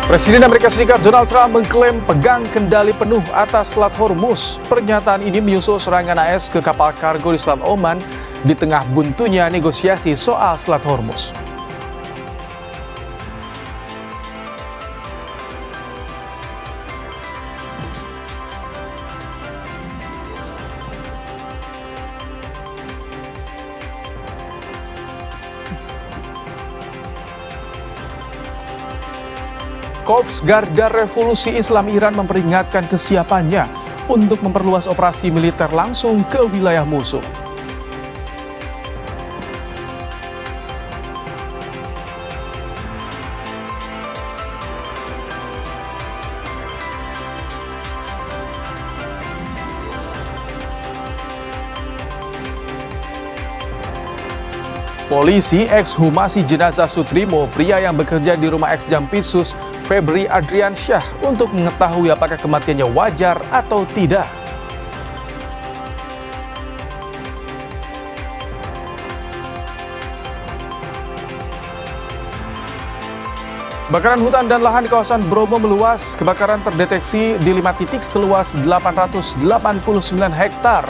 Presiden Amerika Serikat Donald Trump mengklaim pegang kendali penuh atas Selat Hormuz. Pernyataan ini menyusul serangan AS ke kapal kargo di Selat Oman di tengah buntunya negosiasi soal Selat Hormuz. Korps Garda Revolusi Islam Iran memperingatkan kesiapannya untuk memperluas operasi militer langsung ke wilayah musuh. Polisi ekshumasi jenazah Sutrimo, pria yang bekerja di rumah ex-Jampitsus Febri Adriansyah untuk mengetahui apakah kematiannya wajar atau tidak. Kebakaran hutan dan lahan di kawasan Bromo meluas. Kebakaran terdeteksi di 5 titik seluas 889 hektar.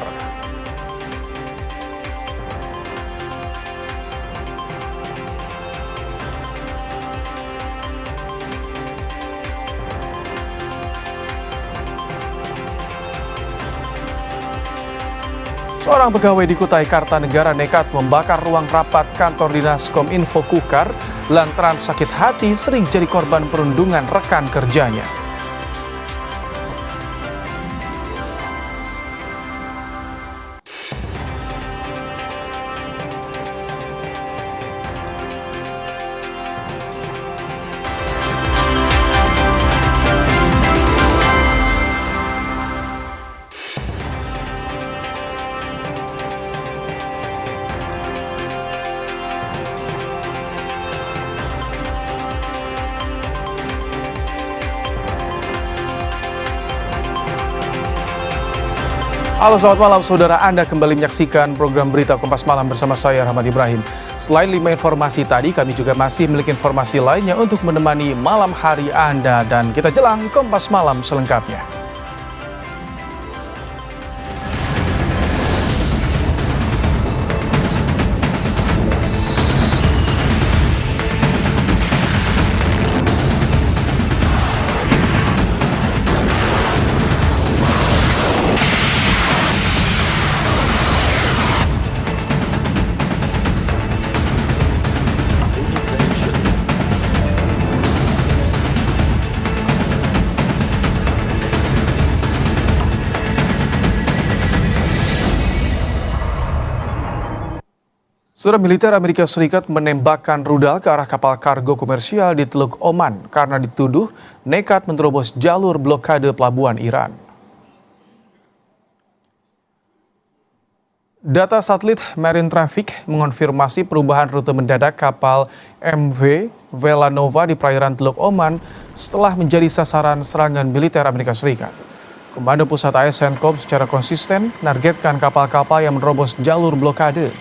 Seorang pegawai di Kutai Kartanegara nekat membakar ruang rapat kantor dinas Kominfo Kukar lantaran sakit hati sering jadi korban perundungan rekan kerjanya. Halo, selamat malam saudara. Anda kembali menyaksikan program Berita Kompas Malam bersama saya Rahmat Ibrahim. Selain 5 informasi tadi, kami juga masih memiliki informasi lainnya untuk menemani malam hari Anda. Dan kita jelang Kompas Malam selengkapnya. Saudara, militer Amerika Serikat menembakkan rudal ke arah kapal kargo komersial di Teluk Oman karena dituduh nekat menerobos jalur blokade pelabuhan Iran. Data satelit Marine Traffic mengonfirmasi perubahan rute mendadak kapal MV Velanova di perairan Teluk Oman setelah menjadi sasaran serangan militer Amerika Serikat. Komando Pusat AS CENTCOM secara konsisten menargetkan kapal-kapal yang menerobos jalur blokade.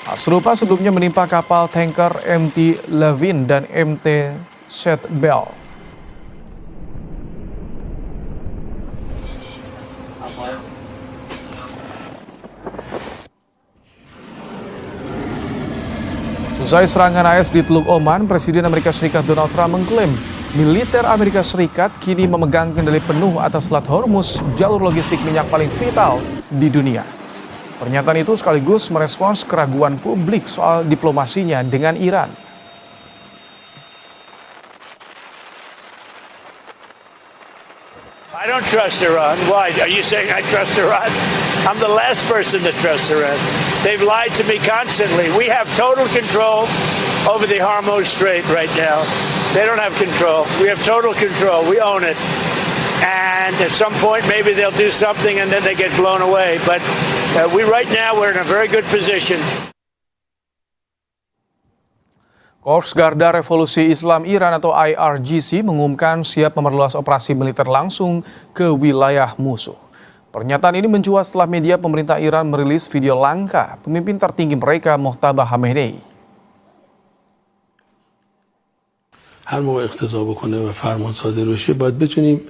Hal serupa sebelumnya menimpa kapal tanker MT Levin dan MT Setbel. Usai serangan AS di Teluk Oman, Presiden Amerika Serikat Donald Trump mengklaim militer Amerika Serikat kini memegang kendali penuh atas Selat Hormuz, jalur logistik minyak paling vital di dunia. Pernyataan itu sekaligus merespons keraguan publik soal diplomasinya dengan Iran. I don't trust Iran. Why? Are you saying I trust Iran? I'm the last person to trust Iran. They've lied to me constantly. We have total control over the Hormuz Strait right now. They don't have control. We have total control. We own it. And at some point, maybe they'll do something and then they get blown away. But we're in a very good position. Korps Garda Revolusi Islam Iran atau IRGC mengumumkan siap memperluas operasi militer langsung ke wilayah musuh. Pernyataan ini mencuat setelah media pemerintah Iran merilis video langkah pemimpin tertinggi mereka Mojtaba Khamenei. هر موقع اقتضا بکنه و فرمان صادر بشه باید بتونیم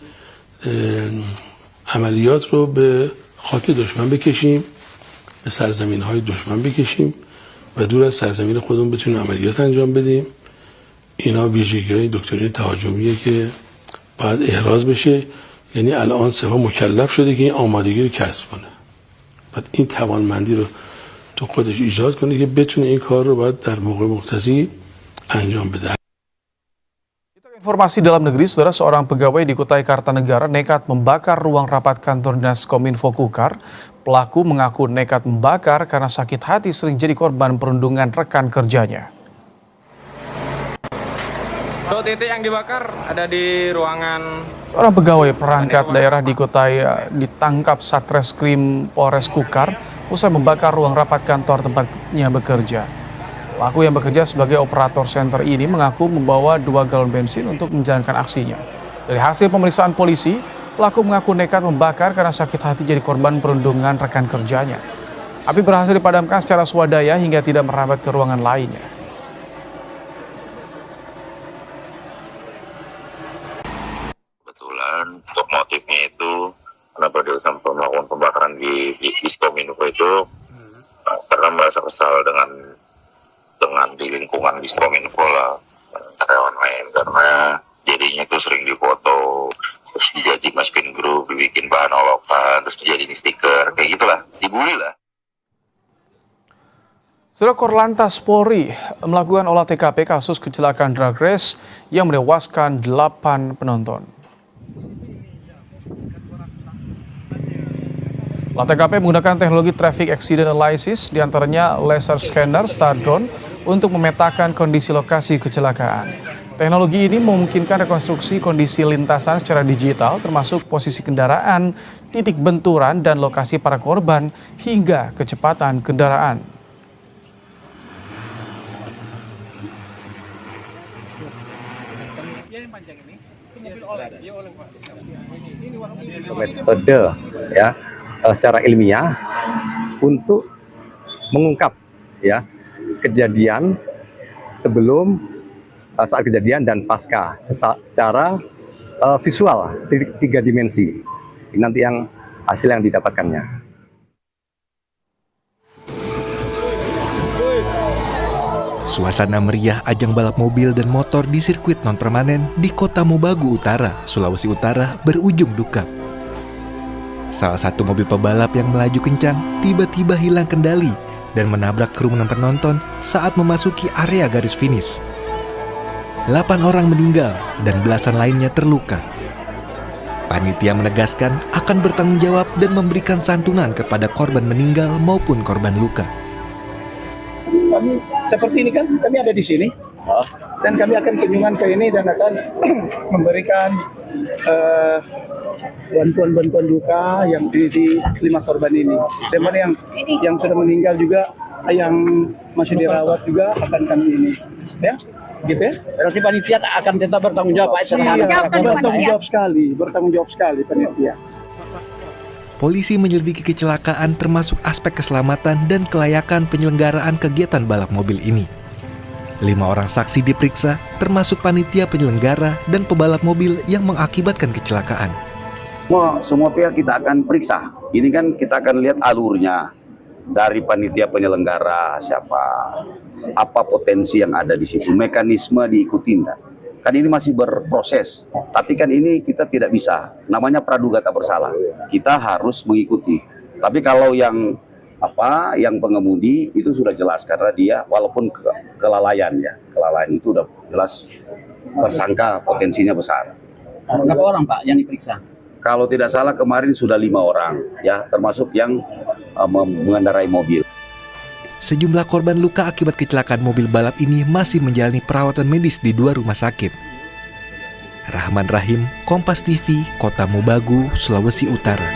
عملیات رو به خاک دشمن بکشیم، به سرزمین‌های دشمن بکشیم و دور از سرزمین خودمون بتونیم عملیات انجام بدیم. اینا ویژگی‌های دکترین تهاجمیه که باید احراز بشه. یعنی الان سپاه مکلف شده که این آمادگی رو کسب کنه. بعد این توانمندی رو تو خودش ایجاد کنه که بتونه این کار رو باید در موقع مقتضی انجام بده. Informasi dalam negeri, saudara, seorang pegawai di Kutai Kartanegara nekat membakar ruang rapat kantor Dinas Kominfo Kukar. Pelaku mengaku nekat membakar karena sakit hati sering jadi korban perundungan rekan kerjanya. Titik yang dibakar ada di ruangan. Seorang pegawai perangkat daerah di Kutai ditangkap Satreskrim Polres Kukar usai membakar ruang rapat kantor tempatnya bekerja. Pelaku yang bekerja sebagai operator senter ini mengaku membawa 2 galon bensin untuk menjalankan aksinya. Dari hasil pemeriksaan polisi, pelaku mengaku nekat membakar karena sakit hati jadi korban perundungan rekan kerjanya. Api berhasil dipadamkan secara swadaya hingga tidak merambat ke ruangan lainnya. Kebetulan untuk motifnya itu kenapa dia sampai melakukan pembakaran di Diskominfo itu karena merasa kesal dengan di lingkungan Diskominfo lah, karyawan lain, karena dirinya itu sering difoto, terus dijadi masukin grup, dibikin bahan olokan, terus dijadiin stiker, kayak gitulah, dibully lah. Saudara, Korlantas Polri melakukan olah TKP kasus kecelakaan drag race yang menewaskan 8 penonton. Olah TKP menggunakan teknologi traffic accident analysis, diantaranya laser scanner star drone, untuk memetakan kondisi lokasi kecelakaan. Teknologi ini memungkinkan rekonstruksi kondisi lintasan secara digital, termasuk posisi kendaraan, titik benturan, dan lokasi para korban, hingga kecepatan kendaraan. Metode ya secara ilmiah untuk mengungkap ya kejadian sebelum, saat kejadian, dan pasca secara visual 3 dimensi. Ini nanti yang hasil yang didapatkannya. Suasana meriah ajang balap mobil dan motor di sirkuit non-permanen di Kota Mobagu Utara, Sulawesi Utara berujung duka. Salah satu mobil pebalap yang melaju kencang tiba-tiba hilang kendali dan menabrak kerumunan penonton saat memasuki area garis finish. 8 orang meninggal dan belasan lainnya terluka. Panitia menegaskan akan bertanggung jawab dan memberikan santunan kepada korban meninggal maupun korban luka. Kami seperti ini kan, kami ada di sini dan kami akan kunjungan ke ini dan akan memberikan bantuan duka yang di 5 korban ini. Dan yang sudah meninggal juga, yang masih dirawat juga akan kami ini, ya, gitu ya. Berarti panitia akan tetap bertanggung jawab, Pak. Bertanggung jawab sekali panitia. Polisi menyelidiki kecelakaan termasuk aspek keselamatan dan kelayakan penyelenggaraan kegiatan balap mobil ini. 5 orang saksi diperiksa, termasuk panitia penyelenggara dan pebalap mobil yang mengakibatkan kecelakaan. Semua pihak kita akan periksa. Ini kan kita akan lihat alurnya dari panitia penyelenggara siapa, apa potensi yang ada di situ, mekanisme diikuti enggak. Kan ini masih berproses, tapi kan ini kita tidak bisa, namanya praduga tak bersalah. Kita harus mengikuti. Tapi kalau yang pengemudi itu sudah jelas karena dia walaupun kelalaian itu udah jelas tersangka, potensinya besar. Berapa orang, Pak, yang diperiksa? Kalau tidak salah kemarin sudah 5 orang, ya, termasuk yang mengendarai mobil. Sejumlah korban luka akibat kecelakaan mobil balap ini masih menjalani perawatan medis di 2 rumah sakit. Rahman Rahim, Kompas TV, Kota Mobagu, Sulawesi Utara.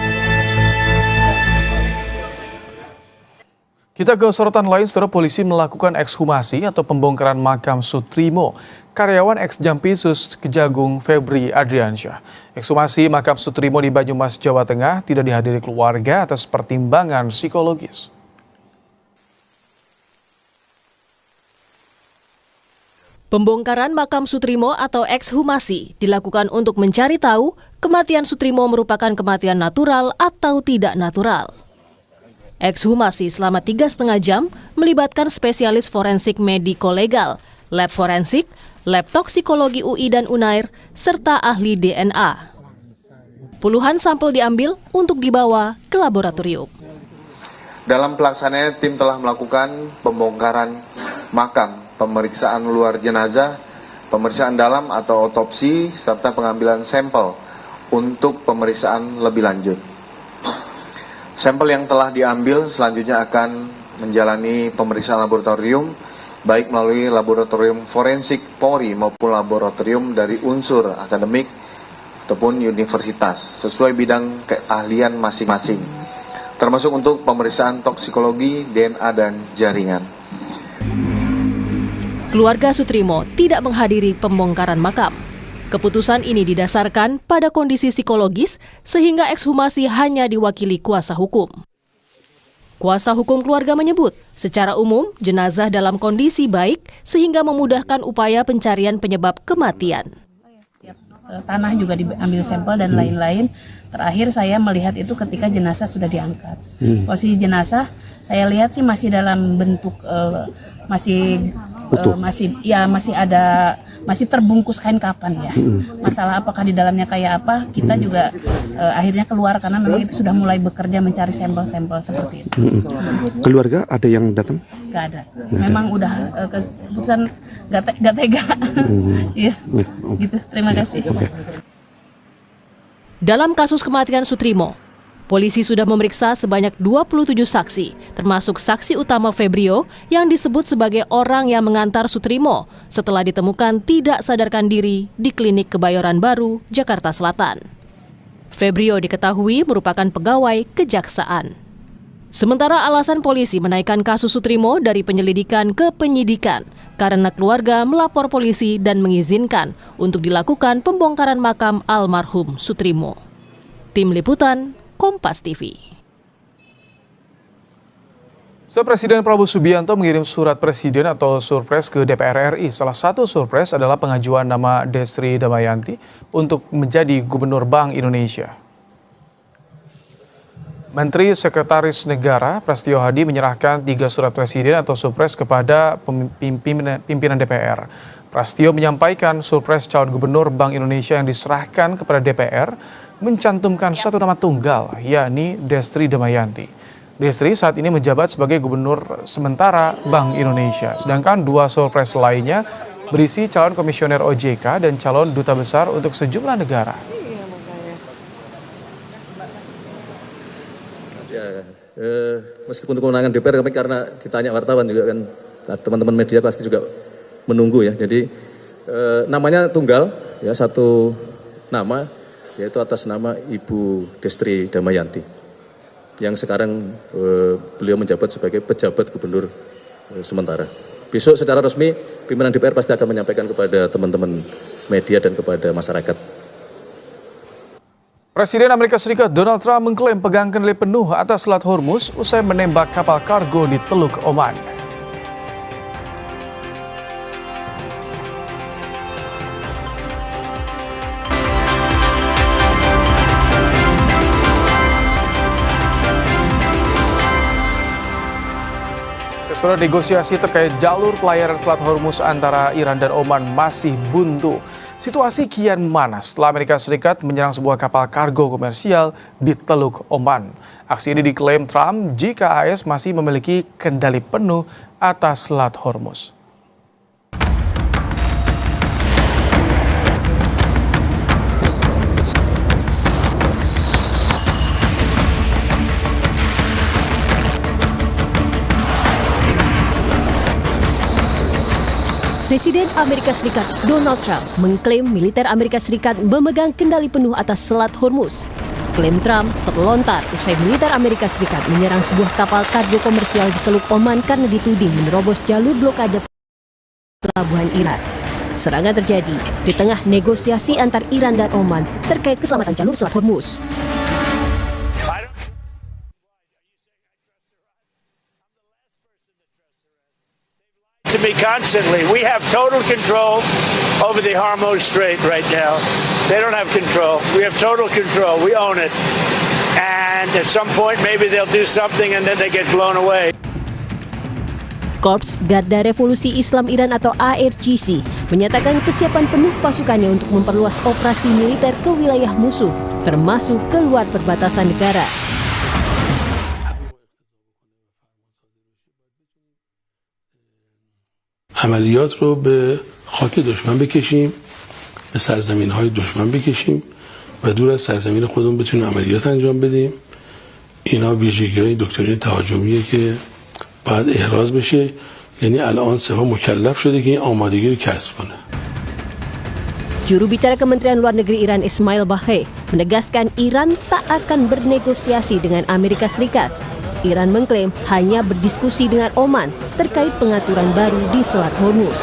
Kita ke sorotan lain, saudara. Polisi melakukan ekshumasi atau pembongkaran makam Sutrimo, karyawan ex-Jampisus Kejagung Febri Adriansyah. Ekshumasi makam Sutrimo di Banyumas, Jawa Tengah tidak dihadiri keluarga atas pertimbangan psikologis. Pembongkaran makam Sutrimo atau ekshumasi dilakukan untuk mencari tahu kematian Sutrimo merupakan kematian natural atau tidak natural. Ekshumasi selama 3,5 jam melibatkan spesialis forensik mediko-legal, lab forensik, lab toksikologi UI dan UNAIR, serta ahli DNA. Puluhan sampel diambil untuk dibawa ke laboratorium. Dalam pelaksanaannya, tim telah melakukan pembongkaran makam, pemeriksaan luar jenazah, pemeriksaan dalam atau otopsi, serta pengambilan sampel untuk pemeriksaan lebih lanjut. Sampel yang telah diambil selanjutnya akan menjalani pemeriksaan laboratorium, baik melalui laboratorium forensik Polri maupun laboratorium dari unsur akademik ataupun universitas, sesuai bidang keahlian masing-masing, termasuk untuk pemeriksaan toksikologi, DNA, dan jaringan. Keluarga Sutrimo tidak menghadiri pembongkaran makam. Keputusan ini didasarkan pada kondisi psikologis sehingga ekshumasi hanya diwakili kuasa hukum. Kuasa hukum keluarga menyebut, secara umum jenazah dalam kondisi baik sehingga memudahkan upaya pencarian penyebab kematian. Tanah juga diambil sampel dan lain-lain. Terakhir saya melihat itu ketika jenazah sudah diangkat. Posisi jenazah saya lihat sih masih dalam bentuk masih terbungkus kain kapan ya. Masalah apakah di dalamnya kayak apa, kita juga akhirnya keluar karena memang itu sudah mulai bekerja mencari sampel-sampel seperti itu. Keluarga ada yang datang? Gak ada. Memang udah keputusan gak tega. Iya, gitu. Terima kasih. Dalam kasus kematian Sutrimo, polisi sudah memeriksa sebanyak 27 saksi, termasuk saksi utama Febrio yang disebut sebagai orang yang mengantar Sutrimo setelah ditemukan tidak sadarkan diri di klinik Kebayoran Baru, Jakarta Selatan. Febrio diketahui merupakan pegawai kejaksaan. Sementara alasan polisi menaikkan kasus Sutrimo dari penyelidikan ke penyidikan karena keluarga melapor polisi dan mengizinkan untuk dilakukan pembongkaran makam almarhum Sutrimo. Tim Liputan, Kompas TV. Setelah Presiden Prabowo Subianto mengirim surat presiden atau surpres ke DPR RI, salah satu surpres adalah pengajuan nama Destri Damayanti untuk menjadi Gubernur Bank Indonesia. Menteri Sekretaris Negara Prasetyo Hadi menyerahkan 3 surat presiden atau surpres kepada pimpinan DPR. Prasetyo menyampaikan surpres calon Gubernur Bank Indonesia yang diserahkan kepada DPR mencantumkan satu nama tunggal, yakni Destri Damayanti. Destri saat ini menjabat sebagai Gubernur sementara Bank Indonesia, sedangkan 2 surpres lainnya berisi calon komisioner OJK dan calon duta besar untuk sejumlah negara. Meskipun kewenangan DPR, tapi karena ditanya wartawan juga kan, teman-teman media pasti juga menunggu ya. Jadi namanya tunggal ya, satu nama, yaitu atas nama Ibu Destri Damayanti, yang sekarang beliau menjabat sebagai pejabat gubernur sementara. Besok secara resmi pimpinan DPR pasti akan menyampaikan kepada teman-teman media dan kepada masyarakat. Presiden Amerika Serikat Donald Trump mengklaim pegang kendali penuh atas Selat Hormuz usai menembak kapal kargo di Teluk Oman. Saudara, negosiasi terkait jalur pelayaran Selat Hormuz antara Iran dan Oman masih buntu. Situasi kian memanas setelah Amerika Serikat menyerang sebuah kapal kargo komersial di Teluk Oman. Aksi ini diklaim Trump jika AS masih memiliki kendali penuh atas Selat Hormuz. Presiden Amerika Serikat Donald Trump mengklaim militer Amerika Serikat memegang kendali penuh atas Selat Hormuz. Klaim Trump terlontar usai militer Amerika Serikat menyerang sebuah kapal kargo komersial di Teluk Oman karena dituding menerobos jalur blokade pelabuhan Iran. Serangan terjadi di tengah negosiasi antar Iran dan Oman terkait keselamatan jalur Selat Hormuz. To me constantly. We have total control over the Hormuz Strait right now. They don't have control. We have total control. We own it. And at some point, maybe they'll do something and then they get blown away. Korps Garda Revolusi Islam Iran atau ARGC menyatakan kesiapan penuh pasukannya untuk memperluas operasi militer ke wilayah musuh, termasuk keluar perbatasan negara. عملیات رو به خاک دشمن بکشیم، به سرزمین‌های دشمن بکشیم و دور از سرزمین خودمون بتونیم عملیات انجام بدیم. اینا ویژگی‌های دکترین تهاجمیه که باید احراز بشه. یعنی الان سپاه مکلف شده که این آمادگی رو کسب کنه. Juru bicara Kementerian Luar Negeri Iran Ismail Baqi menegaskan Iran tak akan bernegosiasi dengan Amerika Serikat. Iran mengklaim hanya berdiskusi dengan Oman terkait pengaturan baru di Selat Hormuz.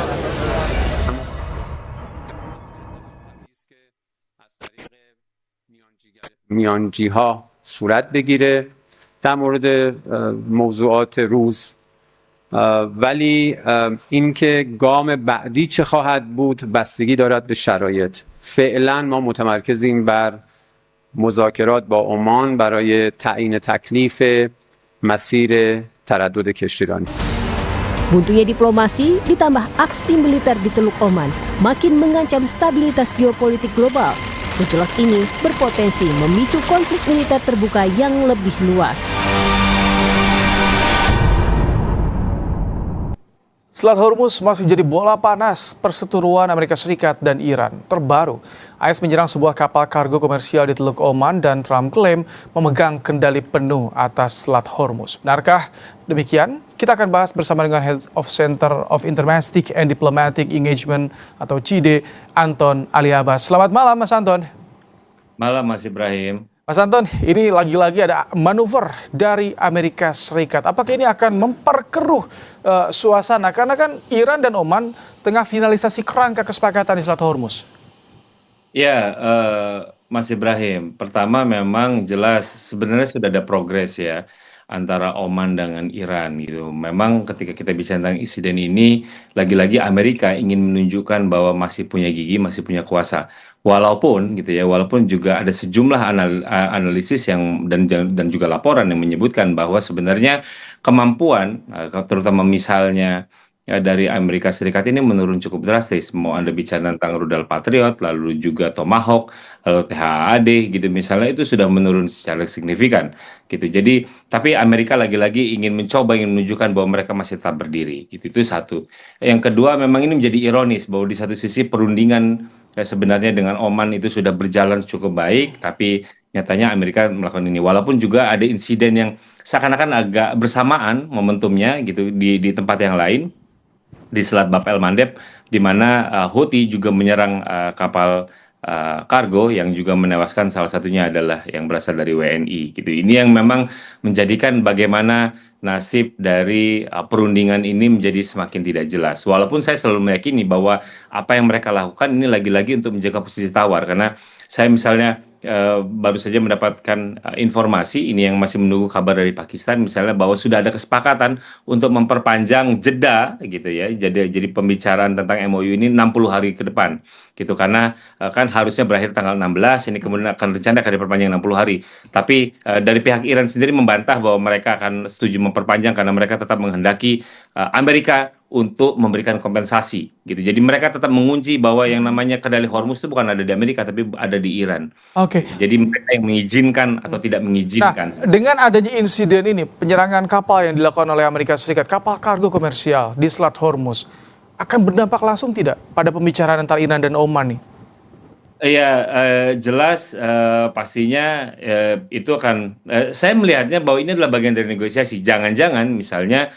میانجی‌ها صورت بگیره در مورد موضوعات روز، ولی اینکه گام بعدی چه خواهد بود بستگی دارد به شرایط. فعلا ما متمرکزیم بر مذاکرات با عمان برای تعیین تکلیف مسیر تردد کشتیرانی. Buntunya diplomasi ditambah aksi militer di Teluk Oman makin mengancam stabilitas geopolitik global. Gejolak ini berpotensi memicu konflik militer terbuka yang lebih luas. Selat Hormuz masih jadi bola panas perseteruan Amerika Serikat dan Iran. Terbaru, AS menyerang sebuah kapal kargo komersial di Teluk Oman dan Trump klaim memegang kendali penuh atas Selat Hormuz. Benarkah demikian? Kita akan bahas bersama dengan Head of Center of Intermestic and Diplomatic Engagement atau CIDE, Anton Aliabas. Selamat malam, Mas Anton. Malam, Mas Ibrahim. Mas Anton, ini lagi-lagi ada manuver dari Amerika Serikat. Apakah ini akan memperkeruh suasana? Karena kan Iran dan Oman tengah finalisasi kerangka kesepakatan di Selat Hormuz. Ya, Mas Ibrahim. Pertama memang jelas sebenarnya sudah ada progres ya antara Oman dengan Iran gitu. Memang ketika kita bicara tentang insiden ini, lagi-lagi Amerika ingin menunjukkan bahwa masih punya gigi, masih punya kuasa. Walaupun gitu ya, walaupun juga ada sejumlah analisis yang dan juga laporan yang menyebutkan bahwa sebenarnya kemampuan terutama misalnya dari Amerika Serikat ini menurun cukup drastis. Mau Anda bicara tentang rudal Patriot, lalu juga Tomahawk, lalu THAAD gitu misalnya, itu sudah menurun secara signifikan gitu. Jadi tapi Amerika lagi-lagi ingin menunjukkan bahwa mereka masih tetap berdiri gitu. Itu satu. Yang kedua, memang ini menjadi ironis bahwa di satu sisi perundingan sebenarnya dengan Oman itu sudah berjalan cukup baik, tapi nyatanya Amerika melakukan ini. Walaupun juga ada insiden yang seakan-akan agak bersamaan momentumnya gitu di tempat yang lain, di Selat Bab el Mandeb, di mana Houthi juga menyerang kapal kargo yang juga menewaskan salah satunya adalah yang berasal dari WNI gitu. Ini yang memang menjadikan bagaimana nasib dari perundingan ini menjadi semakin tidak jelas. Walaupun saya selalu meyakini bahwa apa yang mereka lakukan ini lagi-lagi untuk menjaga posisi tawar, karena saya misalnya baru saja mendapatkan informasi ini yang masih menunggu kabar dari Pakistan misalnya bahwa sudah ada kesepakatan untuk memperpanjang jeda gitu ya. Jadi pembicaraan tentang MOU ini 60 hari ke depan gitu, karena kan harusnya berakhir tanggal 16, ini kemudian akan diperpanjang 60 hari. Tapi dari pihak Iran sendiri membantah bahwa mereka akan setuju memperpanjang karena mereka tetap menghendaki Amerika untuk memberikan kompensasi gitu. Jadi mereka tetap mengunci bahwa yang namanya kendali Hormuz itu bukan ada di Amerika tapi ada di Iran. Oke. Jadi mereka yang mengizinkan atau tidak mengizinkan. Nah, dengan adanya insiden ini, penyerangan kapal yang dilakukan oleh Amerika Serikat, kapal kargo komersial di Selat Hormuz, akan berdampak langsung tidak pada pembicaraan antara Iran dan Oman nih? Iya, jelas pastinya itu akan, saya melihatnya bahwa ini adalah bagian dari negosiasi. Jangan-jangan misalnya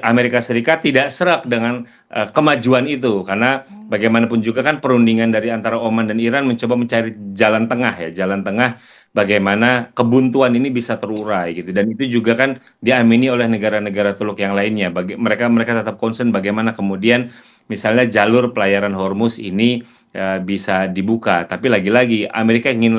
Amerika Serikat tidak serak dengan kemajuan itu, karena bagaimanapun juga kan perundingan dari antara Oman dan Iran mencoba mencari jalan tengah ya, jalan tengah bagaimana kebuntuan ini bisa terurai gitu. Dan itu juga kan diamini oleh negara-negara Teluk yang lainnya. Mereka tetap concern bagaimana kemudian misalnya jalur pelayaran Hormuz ini bisa dibuka. Tapi lagi-lagi Amerika ingin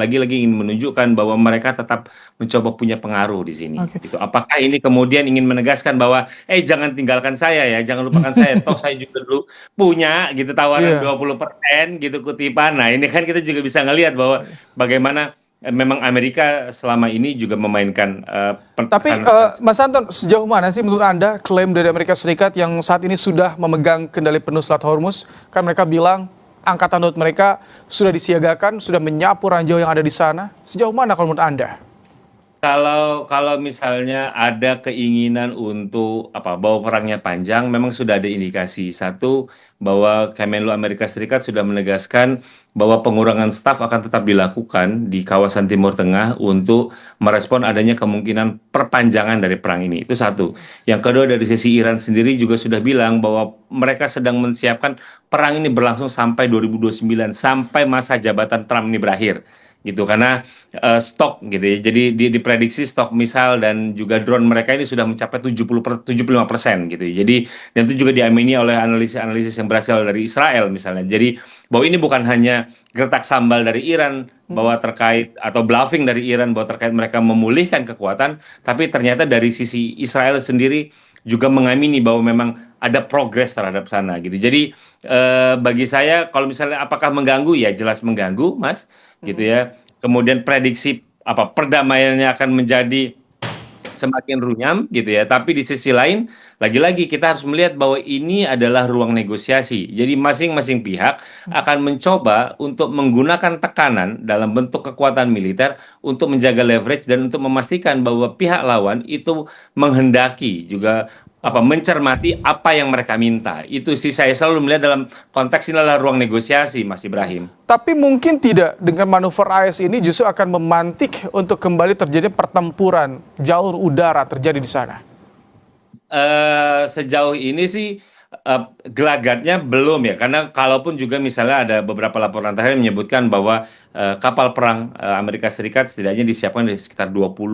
menunjukkan bahwa mereka tetap mencoba punya pengaruh di sini. Gitu. Apakah ini kemudian ingin menegaskan bahwa jangan tinggalkan saya ya, jangan lupakan saya. Toh saya juga dulu punya gitu tawaran 20% gitu kutipan. Nah ini kan kita juga bisa ngelihat bahwa bagaimana memang Amerika selama ini juga memainkan Tapi Mas Anton, sejauh mana sih menurut Anda klaim dari Amerika Serikat yang saat ini sudah memegang kendali penuh Selat Hormuz? Kan mereka bilang angkatan laut mereka sudah disiagakan, sudah menyapu ranjau yang ada di sana. Sejauh mana kalau menurut Anda? Kalau misalnya ada keinginan untuk bahwa perangnya panjang, memang sudah ada indikasi. Satu, bahwa Kemenlu Amerika Serikat sudah menegaskan bahwa pengurangan staf akan tetap dilakukan di kawasan Timur Tengah untuk merespon adanya kemungkinan perpanjangan dari perang ini. Itu satu. Yang kedua, dari sisi Iran sendiri juga sudah bilang bahwa mereka sedang menyiapkan perang ini berlangsung sampai 2029, sampai masa jabatan Trump ini berakhir. Gitu, karena stok gitu ya. Jadi diprediksi stok misal dan juga drone mereka ini sudah mencapai 75% gitu ya. Jadi dan itu juga diamini oleh analisis yang berasal dari Israel misalnya. Jadi bahwa ini bukan hanya gertak sambal dari Iran bahwa terkait atau bluffing dari Iran bahwa terkait mereka memulihkan kekuatan, tapi ternyata dari sisi Israel sendiri juga mengamini bahwa memang ada progres terhadap sana gitu. Jadi bagi saya kalau misalnya apakah mengganggu, ya jelas mengganggu, Mas, gitu ya. Kemudian prediksi perdamaiannya akan menjadi semakin runyam gitu ya. Tapi di sisi lain lagi-lagi kita harus melihat bahwa ini adalah ruang negosiasi. Jadi masing-masing pihak akan mencoba untuk menggunakan tekanan dalam bentuk kekuatan militer untuk menjaga leverage dan untuk memastikan bahwa pihak lawan itu menghendaki juga mencermati apa yang mereka minta. Itu sih saya selalu melihat dalam konteks ini adalah ruang negosiasi, Mas Ibrahim. Tapi mungkin tidak dengan manuver AS ini justru akan memantik untuk kembali terjadi pertempuran jalur udara terjadi di sana. Sejauh ini sih gelagatnya belum ya, karena kalaupun juga misalnya ada beberapa laporan terakhir menyebutkan bahwa kapal perang Amerika Serikat setidaknya disiapkan di sekitar 20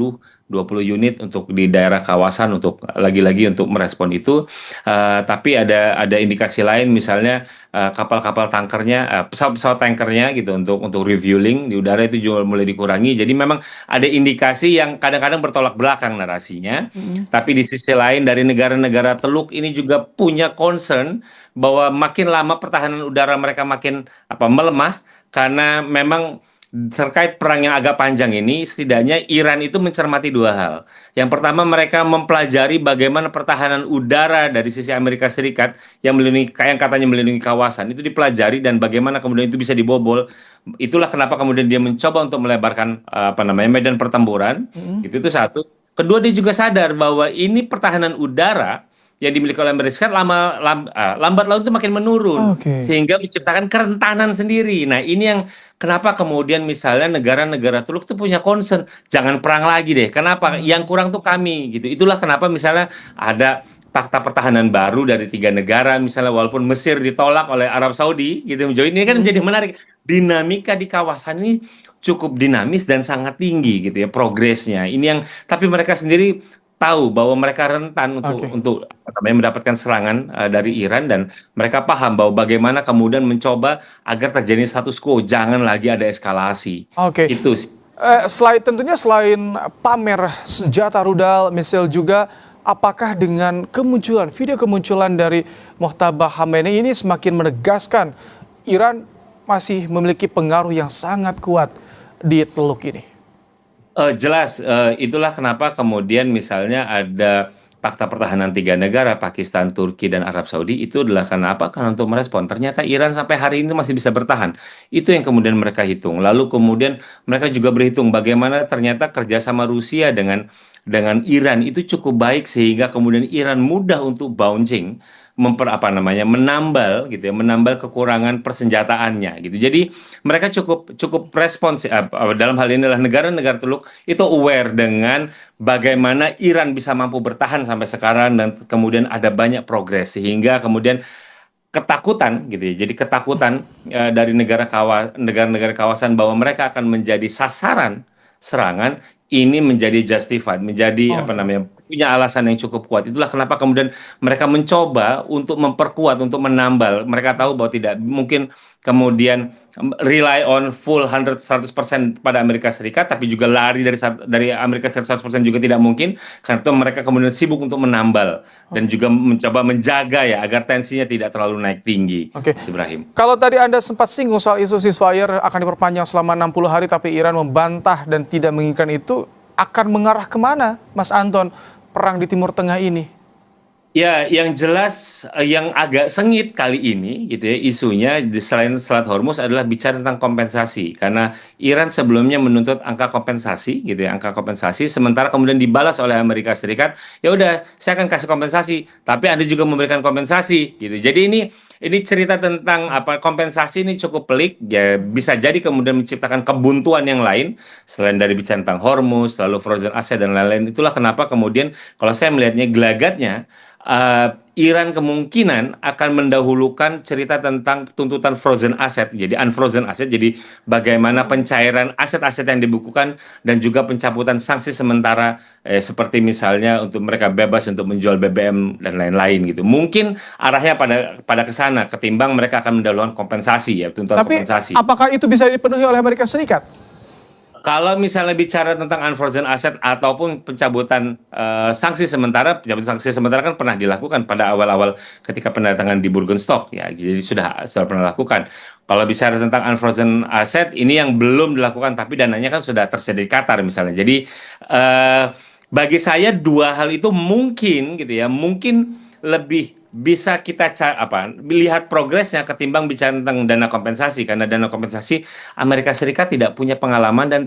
unit untuk di daerah kawasan untuk lagi-lagi untuk merespon itu. Tapi ada indikasi lain misalnya kapal-kapal tankernya, pesawat-pesawat tankernya gitu untuk refueling di udara itu juga mulai dikurangi. Jadi memang ada indikasi yang kadang-kadang bertolak belakang narasinya. Tapi di sisi lain dari negara-negara Teluk ini juga punya concern bahwa makin lama pertahanan udara mereka makin melemah karena memang terkait perang yang agak panjang ini, setidaknya Iran itu mencermati dua hal. Yang pertama, mereka mempelajari bagaimana pertahanan udara dari sisi Amerika Serikat yang katanya melindungi kawasan itu dipelajari dan bagaimana kemudian itu bisa dibobol. Itulah kenapa kemudian dia mencoba untuk melebarkan medan pertempuran. Itu satu. Kedua, dia juga sadar bahwa ini pertahanan udara yang dimiliki oleh Amerika Serikat lambat laun itu makin menurun, sehingga menciptakan kerentanan sendiri. Nah ini yang kenapa kemudian misalnya negara-negara Teluk itu punya concern, jangan perang lagi deh. Kenapa? Yang kurang tuh kami gitu. Itulah kenapa misalnya ada fakta pertahanan baru dari 3 negara, misalnya walaupun Mesir ditolak oleh Arab Saudi gitu. Ini kan menjadi menarik. Dinamika di kawasan ini cukup dinamis dan sangat tinggi gitu ya progresnya. Ini yang tapi mereka sendiri tahu bahwa mereka rentan untuk mendapatkan serangan dari Iran dan mereka paham bahwa bagaimana kemudian mencoba agar terjadi status quo, jangan lagi ada eskalasi. Itu sih. Tentunya selain pamer senjata rudal, misil juga, apakah dengan video kemunculan dari Mojtaba Khamenei ini semakin menegaskan Iran masih memiliki pengaruh yang sangat kuat di Teluk ini? Jelas, itulah kenapa kemudian misalnya ada fakta pertahanan 3 negara, Pakistan, Turki, dan Arab Saudi, itu adalah kenapa? Karena untuk merespon. Ternyata Iran sampai hari ini masih bisa bertahan. Itu yang kemudian mereka hitung. Lalu kemudian mereka juga berhitung bagaimana ternyata kerjasama Rusia dengan Iran itu cukup baik sehingga kemudian Iran mudah untuk bouncing, menambal gitu ya, menambal kekurangan persenjataannya gitu. Jadi mereka cukup responsif dalam hal ini adalah negara-negara Teluk itu aware dengan bagaimana Iran bisa mampu bertahan sampai sekarang dan kemudian ada banyak progres sehingga kemudian ketakutan gitu ya. Jadi ketakutan dari negara-negara kawasan bahwa mereka akan menjadi sasaran serangan ini menjadi justified, menjadi punya alasan yang cukup kuat. Itulah kenapa kemudian mereka mencoba untuk memperkuat, untuk menambal. Mereka tahu bahwa tidak mungkin kemudian rely on full 100% pada Amerika Serikat, tapi juga lari dari Amerika Serikat 100% juga tidak mungkin. Karena itu mereka kemudian sibuk untuk menambal dan juga mencoba menjaga ya agar tensinya tidak terlalu naik tinggi. Oke. Mas Ibrahim. Kalau tadi Anda sempat singgung soal isu ceasefire akan diperpanjang selama 60 hari, tapi Iran membantah dan tidak menginginkan itu, akan mengarah kemana, Mas Anton, perang di Timur Tengah ini? Ya, yang jelas yang agak sengit kali ini gitu ya isunya selain Selat Hormuz adalah bicara tentang kompensasi, karena Iran sebelumnya menuntut angka kompensasi gitu ya, angka kompensasi, sementara kemudian dibalas oleh Amerika Serikat, ya udah saya akan kasih kompensasi, tapi Anda juga memberikan kompensasi gitu. Jadi ini cerita tentang apa kompensasi ini cukup pelik ya, bisa jadi kemudian menciptakan kebuntuan yang lain selain dari bicara tentang Hormuz, lalu frozen asset dan lain-lain. Itulah kenapa kemudian kalau saya melihatnya gelagatnya Iran kemungkinan akan mendahulukan cerita tentang tuntutan frozen asset, jadi unfrozen asset, jadi bagaimana pencairan aset-aset yang dibukukan dan juga pencabutan sanksi sementara seperti misalnya untuk mereka bebas untuk menjual BBM dan lain-lain gitu. Mungkin arahnya pada ke sana ketimbang mereka akan mendahulukan kompensasi ya, tuntutan kompensasi. Tapi apakah itu bisa dipenuhi oleh Amerika Serikat? Kalau misalnya bicara tentang unfrozen asset ataupun pencabutan sanksi sementara, pencabutan sanksi sementara kan pernah dilakukan pada awal-awal ketika pendatangan di Burgenstock ya, jadi sudah pernah lakukan. Kalau bicara tentang unfrozen asset ini yang belum dilakukan, tapi dananya kan sudah tersedia di Qatar misalnya. Jadi bagi saya dua hal itu mungkin gitu ya, mungkin lebih bisa kita lihat progresnya ketimbang bicara tentang dana kompensasi, karena dana kompensasi Amerika Serikat tidak punya pengalaman dan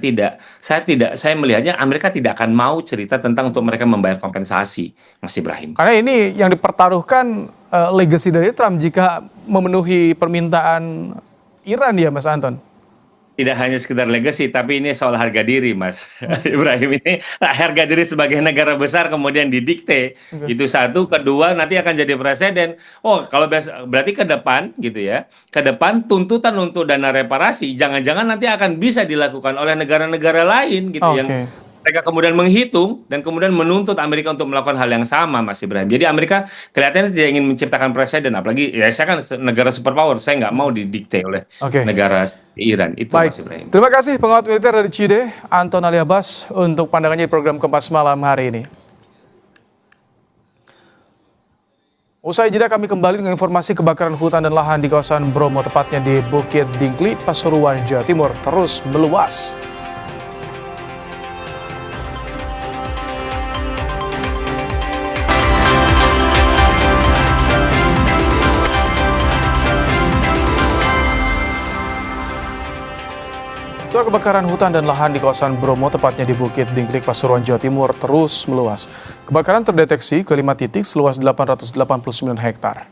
saya melihatnya Amerika tidak akan mau cerita tentang untuk mereka membayar kompensasi, Mas Ibrahim. Karena ini yang dipertaruhkan legacy dari Trump jika memenuhi permintaan Iran ya, Mas Anton. Tidak hanya sekedar legacy, tapi ini soal harga diri, Mas Ibrahim. Ini harga diri sebagai negara besar kemudian didikte. Itu satu. Kedua, nanti akan jadi presiden. Oh, kalau berarti ke depan gitu ya, ke depan tuntutan untuk dana reparasi jangan-jangan nanti akan bisa dilakukan oleh negara-negara lain gitu yang mereka kemudian menghitung dan kemudian menuntut Amerika untuk melakukan hal yang sama, Mas Ibrahim. Jadi Amerika kelihatannya tidak ingin menciptakan presiden, apalagi ya saya kan negara superpower, saya nggak mau didikte oleh negara Iran. Itu Mas Ibrahim. Terima kasih pengamat militer dari Cide, Anton Ali Abbas, untuk pandangannya di program Kompas Malam hari ini. Usai jeda kami kembali dengan informasi kebakaran hutan dan lahan di kawasan Bromo, tepatnya di Bukit Dingli, Pasuruan, Jawa Timur, terus meluas. Soal kebakaran hutan dan lahan di kawasan Bromo, tepatnya di Bukit Dingklik, Pasuruan, Jawa Timur, terus meluas. Kebakaran terdeteksi ke 5 titik seluas 889 hektar.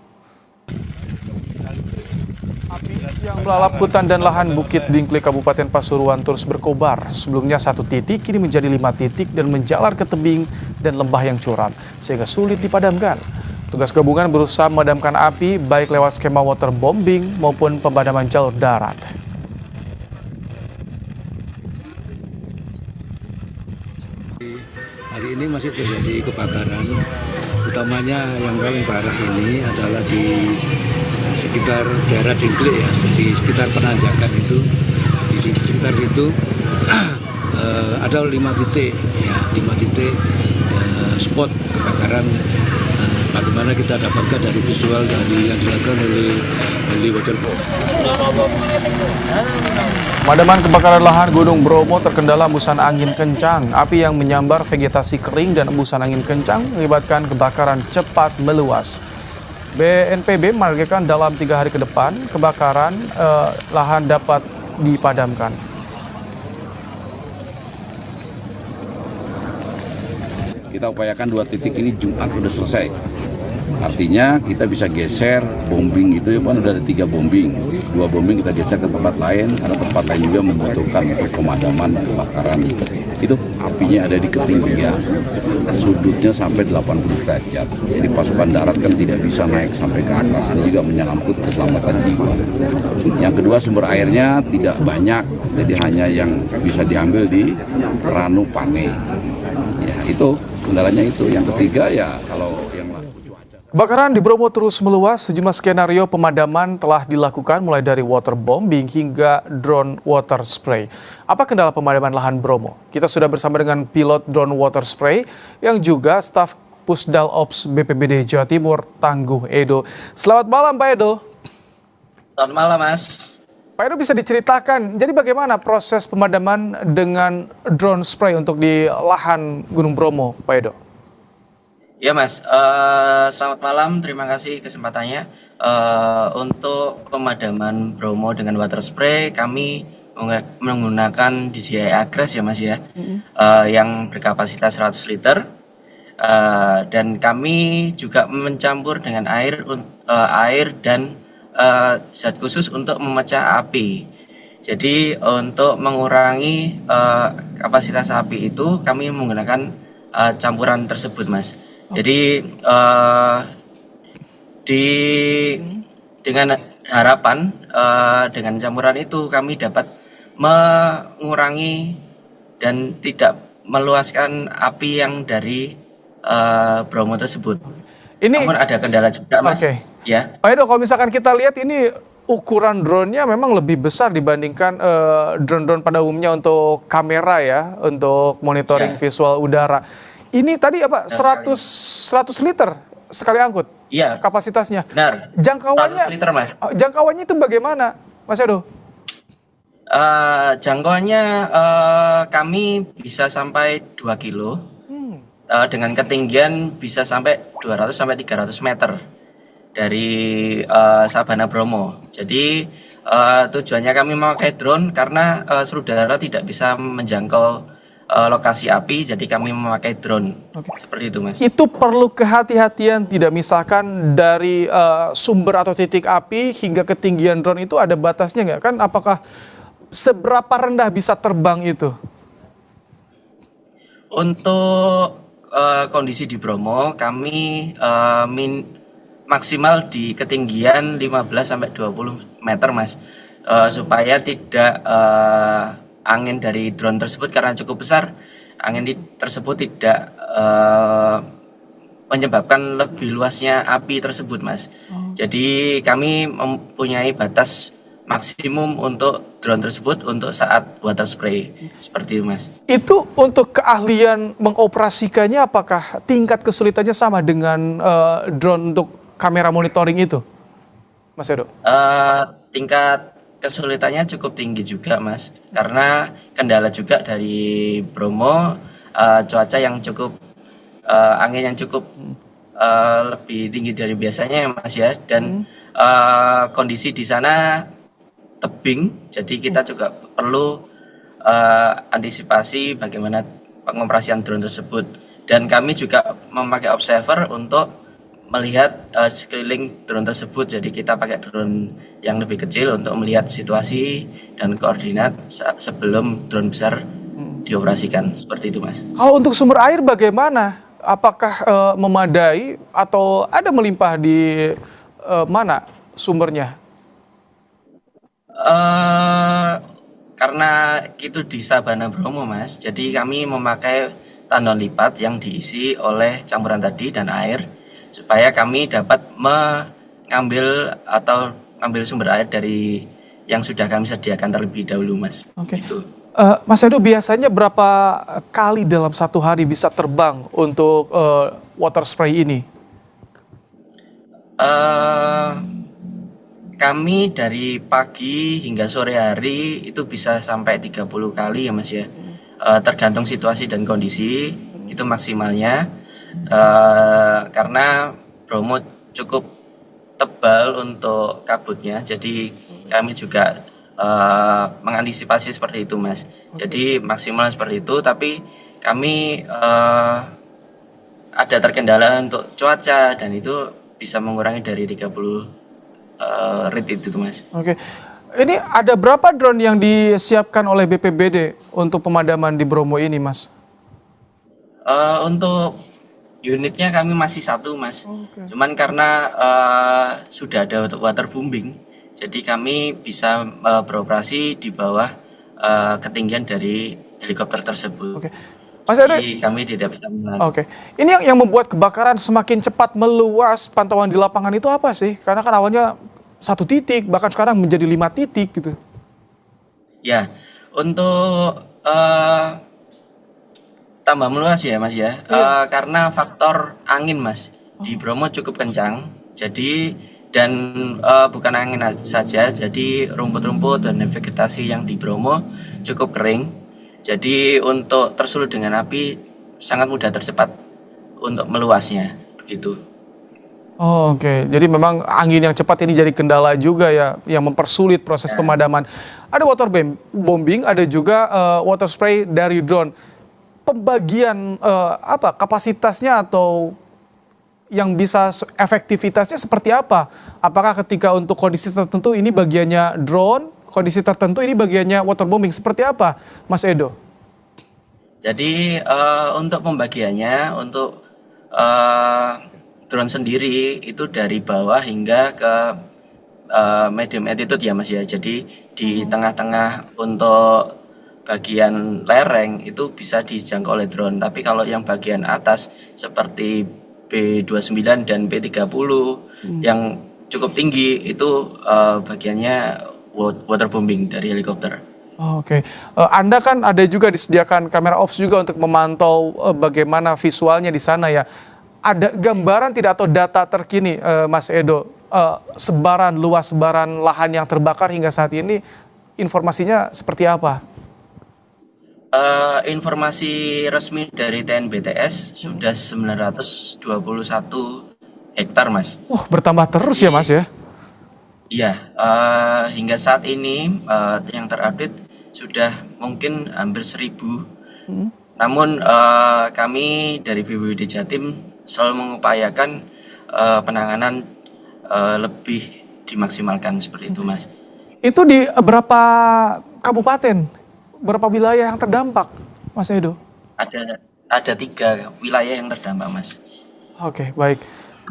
Api yang melalap hutan dan lahan Bukit Dingklik, Kabupaten Pasuruan terus berkobar. Sebelumnya 1 titik, kini menjadi 5 titik dan menjalar ke tebing dan lembah yang curam, sehingga sulit dipadamkan. Tugas gabungan berusaha memadamkan api baik lewat skema waterbombing maupun pemadaman jalur darat. Hari ini masih terjadi kebakaran, utamanya yang paling parah ini adalah di sekitar daerah Dingklik ya, di sekitar penanjakan itu, di sekitar situ ada 5 titik ya, 5 titik spot kebakaran. Bagaimana kita dapatkan dari visual dari yang dilakukan oleh waterbombing. Pemadaman kebakaran lahan Gunung Bromo terkendala embusan angin kencang. Api yang menyambar vegetasi kering dan embusan angin kencang mengakibatkan kebakaran cepat meluas. BNPB menargetkan dalam 3 hari ke depan kebakaran lahan dapat dipadamkan. Kita upayakan 2 titik ini Jumat sudah selesai. Artinya kita bisa geser bombing itu kan udah ada 3 bombing. 2 bombing kita geser ke tempat lain karena tempat lain juga membutuhkan untuk pemadaman kebakaran. Itu apinya ada di ketinggian, sudutnya sampai 80 derajat. Jadi pasukan darat kan tidak bisa naik sampai ke atas. Ini juga menyangkut keselamatan jiwa. Yang kedua, sumber airnya tidak banyak, jadi hanya yang bisa diambil di Ranu Pane. Ya, Nah, itu kendalanya itu. Yang ketiga ya kalau yang Kebakaran di Bromo terus meluas, sejumlah skenario pemadaman telah dilakukan mulai dari waterbombing hingga drone water spray. Apa kendala pemadaman lahan Bromo? Kita sudah bersama dengan pilot drone water spray yang juga staf Pusdal Ops BPBD Jawa Timur, Tangguh Edo. Selamat malam Pak Edo. Selamat malam Mas. Pak Edo, bisa diceritakan, jadi bagaimana proses pemadaman dengan drone spray untuk di lahan Gunung Bromo, Pak Edo? Ya Mas, selamat malam, terima kasih kesempatannya. Untuk pemadaman Bromo dengan water spray, kami menggunakan DJI Agres ya Mas ya, yang berkapasitas 100 liter. Dan kami juga mencampur dengan air dan zat khusus untuk memecah api. Jadi untuk mengurangi kapasitas api itu, kami menggunakan campuran tersebut Mas. Jadi dengan harapan dengan campuran itu kami dapat mengurangi dan tidak meluaskan api yang dari Bromo tersebut. Namun ada kendala juga Mas. Ya. Pak Edo, kalau misalkan kita lihat ini ukuran drone-nya memang lebih besar dibandingkan drone-drone pada umumnya untuk kamera ya, untuk monitoring visual udara. Ini tadi apa? 100 liter sekali angkut? Iya. Kapasitasnya. Benar. Jangkauannya 100 liter, Mas. Jangkauannya itu bagaimana, Mas Edo? Jangkauannya kami bisa sampai 2 kilo. Dengan ketinggian bisa sampai 200 sampai 300 meter dari Sabana Bromo. Jadi tujuannya kami memakai drone karena saudara tidak bisa menjangkau lokasi api, jadi kami memakai drone. Seperti itu Mas. Itu perlu kehati-hatian tidak, misalkan dari sumber atau titik api hingga ketinggian drone itu ada batasnya nggak? Kan apakah seberapa rendah bisa terbang itu? Untuk kondisi di Bromo kami maksimal di ketinggian 15-20 meter Mas, supaya tidak angin dari drone tersebut karena cukup besar, angin tersebut tidak menyebabkan lebih luasnya api tersebut Mas. Jadi kami mempunyai batas maksimum untuk drone tersebut untuk saat water spray, seperti itu Mas. Itu untuk keahlian mengoperasikannya, apakah tingkat kesulitannya sama dengan drone untuk kamera monitoring itu, Mas Edo? Tingkat kesulitannya cukup tinggi juga Mas, karena kendala juga dari Bromo, cuaca yang cukup angin yang cukup lebih tinggi dari biasanya ya Mas ya, dan kondisi di sana tebing, jadi kita juga perlu antisipasi bagaimana pengoperasian drone tersebut, dan kami juga memakai observer untuk melihat sekeliling drone tersebut. Jadi kita pakai drone yang lebih kecil untuk melihat situasi dan koordinat sebelum drone besar dioperasikan, seperti itu Mas. Kalau untuk sumber air bagaimana? Apakah memadai atau ada melimpah di mana sumbernya? Karena itu di Sabana Bromo Mas, jadi kami memakai tandon lipat yang diisi oleh campuran tadi dan air, supaya kami dapat mengambil atau ambil sumber air dari yang sudah kami sediakan terlebih dahulu Mas. Gitu. Mas Edo, biasanya berapa kali dalam satu hari bisa terbang untuk water spray ini? Kami dari pagi hingga sore hari itu bisa sampai 30 kali ya Mas ya. Tergantung situasi dan kondisi, itu maksimalnya. Karena Bromo cukup tebal untuk kabutnya, jadi kami juga mengantisipasi seperti itu Mas. Jadi maksimal seperti itu, tapi kami ada terkendala untuk cuaca, dan itu bisa mengurangi dari 30 rit itu Mas. Oke. Ini ada berapa drone yang disiapkan oleh BPBD untuk pemadaman di Bromo ini Mas? Untuk unitnya kami masih satu Mas. Cuman karena sudah ada waterbombing, jadi kami bisa beroperasi di bawah ketinggian dari helikopter tersebut. Mas Edo, Jadi kami tidak bisa mengenal. oke. Ini yang membuat kebakaran semakin cepat meluas, pantauan di lapangan itu apa sih? Karena kan awalnya 1 titik, bahkan sekarang menjadi 5 titik gitu. Ya, untuk tambah meluas ya Mas ya, karena faktor angin Mas di Bromo cukup kencang, jadi dan bukan angin saja, jadi rumput-rumput dan vegetasi yang di Bromo cukup kering. Jadi untuk tersulut dengan api sangat mudah tercepat untuk meluasnya, begitu. Oh, oke. Jadi memang angin yang cepat ini jadi kendala juga ya, yang mempersulit proses pemadaman. Ada water bombing, ada juga water spray dari drone. Pembagian kapasitasnya atau yang bisa efektivitasnya seperti apa? Apakah ketika untuk kondisi tertentu ini bagiannya drone, kondisi tertentu ini bagiannya waterbombing, seperti apa Mas Edo? Jadi untuk pembagiannya, untuk drone sendiri itu dari bawah hingga ke medium altitude ya Mas ya. Jadi di tengah-tengah untuk bagian lereng itu bisa dijangkau oleh drone. Tapi kalau yang bagian atas seperti B29 dan B30 yang cukup tinggi itu bagiannya waterbombing dari helikopter. Oke. Anda kan ada juga disediakan kamera ops juga untuk memantau bagaimana visualnya di sana ya. Ada gambaran tidak atau data terkini Mas Edo, luas sebaran lahan yang terbakar hingga saat ini, informasinya seperti apa? Informasi resmi dari TNBTS sudah 921 hektar Mas. Bertambah terus ya Mas ya? Iya, hingga saat ini yang terupdate sudah mungkin hampir 1.000. Namun kami dari BPBD Jatim selalu mengupayakan penanganan lebih dimaksimalkan seperti itu Mas. Itu di berapa kabupaten, berapa wilayah yang terdampak Mas Edo? Ada 3 wilayah yang terdampak Mas. Oke, baik.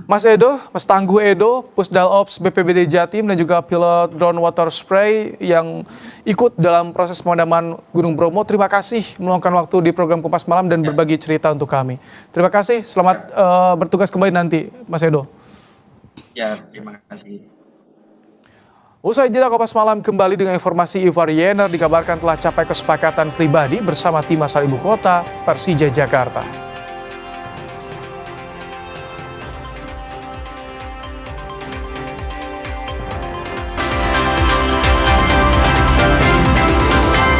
Mas Edo, Mas Tangguh Edo, Pusdal Ops BPBD Jatim dan juga pilot drone water spray yang ikut dalam proses pemadaman Gunung Bromo. Terima kasih meluangkan waktu di program Kompas Malam dan berbagi cerita untuk kami. Terima kasih, selamat bertugas kembali nanti Mas Edo. Ya, terima kasih. Usai jeda Kompas Malam kembali dengan informasi Ivar Yener dikabarkan telah capai kesepakatan pribadi bersama tim asal ibu kota Persija Jakarta.